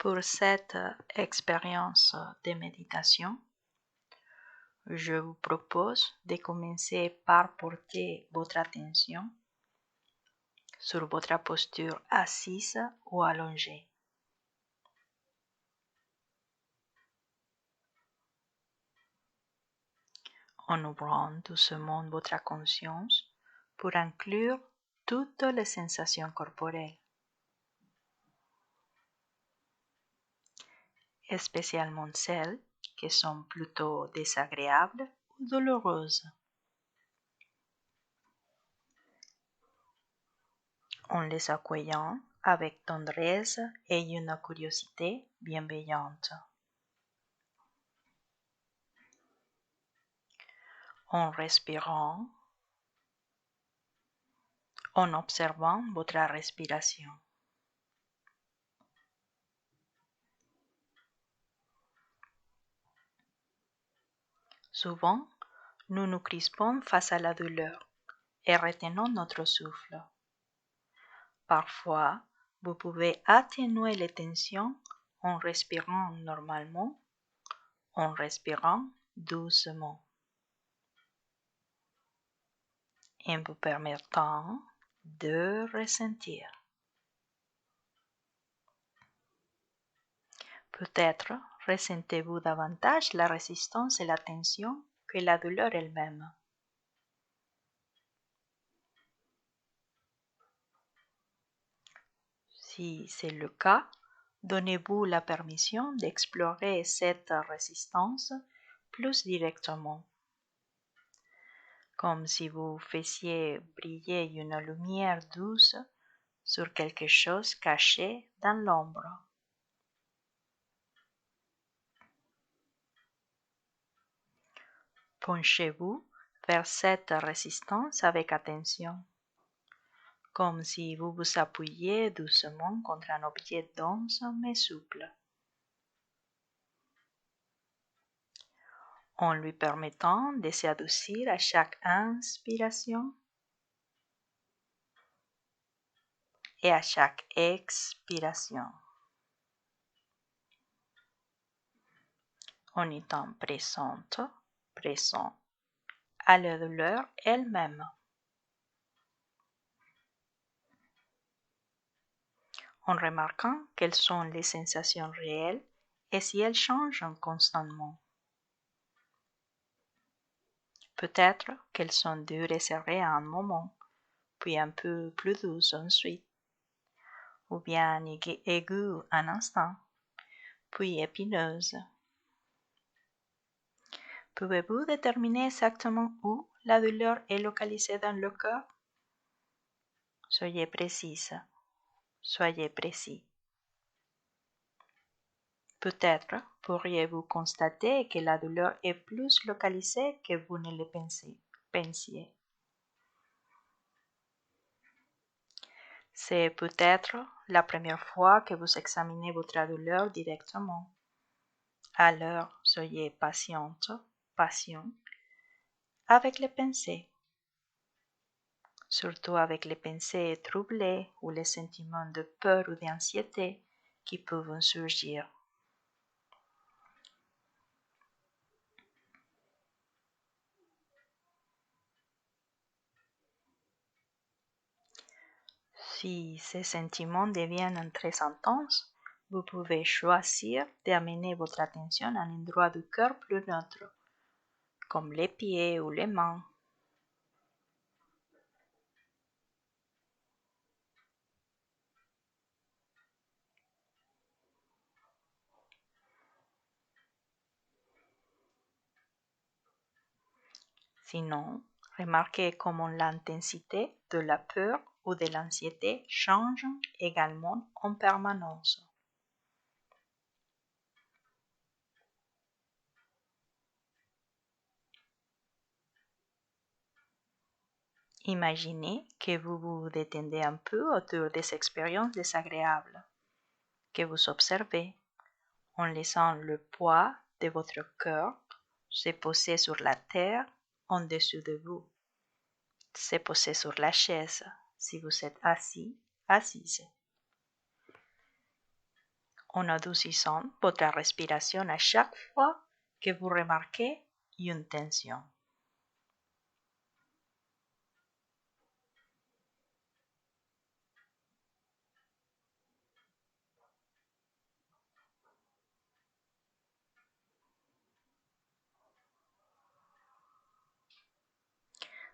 Pour cette expérience de méditation, je vous propose de commencer par porter votre attention sur votre posture assise ou allongée. En ouvrant doucement votre conscience pour inclure toutes les sensations corporelles, spécialement celles qui sont plutôt désagréables ou douloureuses. En les accueillant avec tendresse et une curiosité bienveillante. En respirant, en observant votre respiration. Souvent, nous nous crispons face à la douleur et retenons notre souffle. Parfois, vous pouvez atténuer les tensions en respirant normalement, en respirant doucement, et vous permettant de ressentir. Peut-être ressentez-vous davantage la résistance et la tension que la douleur elle-même. Si c'est le cas, donnez-vous la permission d'explorer cette résistance plus directement, comme si vous faisiez briller une lumière douce sur quelque chose caché dans l'ombre. Penchez-vous vers cette résistance avec attention, comme si vous vous appuyiez doucement contre un objet dense mais souple, en lui permettant de s'adoucir à chaque inspiration et à chaque expiration, en étant présent à la douleur elle-même, en remarquant quelles sont les sensations réelles et si elles changent constamment. Peut-être qu'elles sont dures et serrées à un moment, puis un peu plus douces ensuite, ou bien aiguës un instant, puis épineuses. Pouvez-vous déterminer exactement où la douleur est localisée dans le corps? Soyez précise, soyez précis. Peut-être pourriez-vous constater que la douleur est plus localisée que vous ne le pensiez. C'est peut-être la première fois que vous examinez votre douleur directement. Alors, soyez patient avec les pensées, surtout avec les pensées troublées ou les sentiments de peur ou d'anxiété qui peuvent surgir. Si ces sentiments deviennent très intenses, vous pouvez choisir d'amener votre attention à un endroit du cœur plus neutre, comme les pieds ou les mains. Sinon, remarquez comment l'intensité de la peur ou de l'anxiété change également en permanence. Imaginez que vous vous détendez un peu autour des expériences désagréables, que vous observez, en laissant le poids de votre cœur se poser sur la terre en dessous de vous, se poser sur la chaise si vous êtes assise, en adoucissant votre respiration à chaque fois que vous remarquez une tension.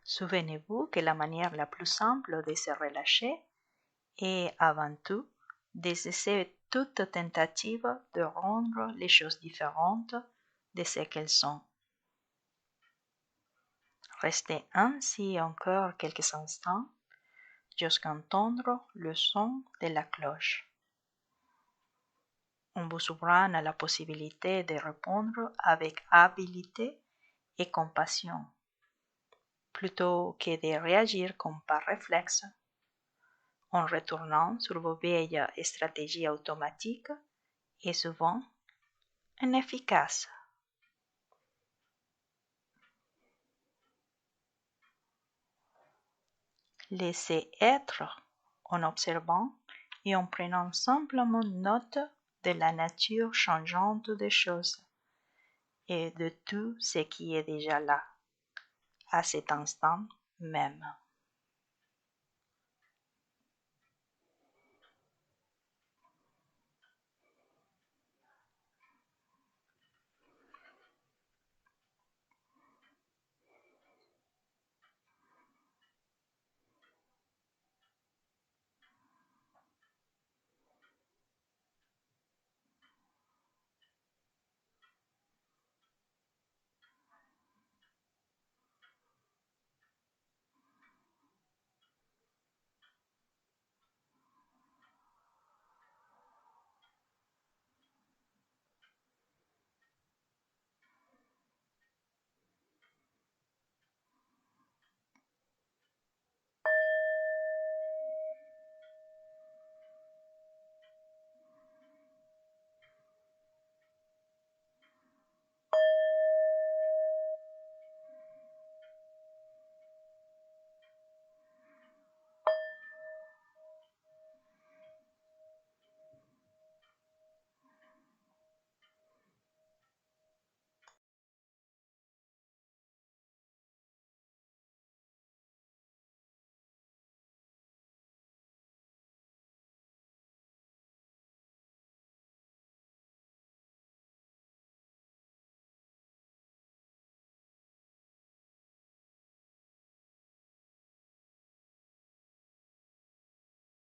Souvenez-vous que la manière la plus simple de se relâcher est avant tout de cesser toute tentative de rendre les choses différentes de ce qu'elles sont. Restez ainsi encore quelques instants jusqu'à entendre le son de la cloche, en vous ouvrant à la possibilité de répondre avec habileté et compassion, plutôt que de réagir comme par réflexe, en retournant sur vos vieilles stratégies automatiques et souvent inefficaces. Laissez être en observant et en prenant simplement note de la nature changeante des choses et de tout ce qui est déjà là, à cet instant même.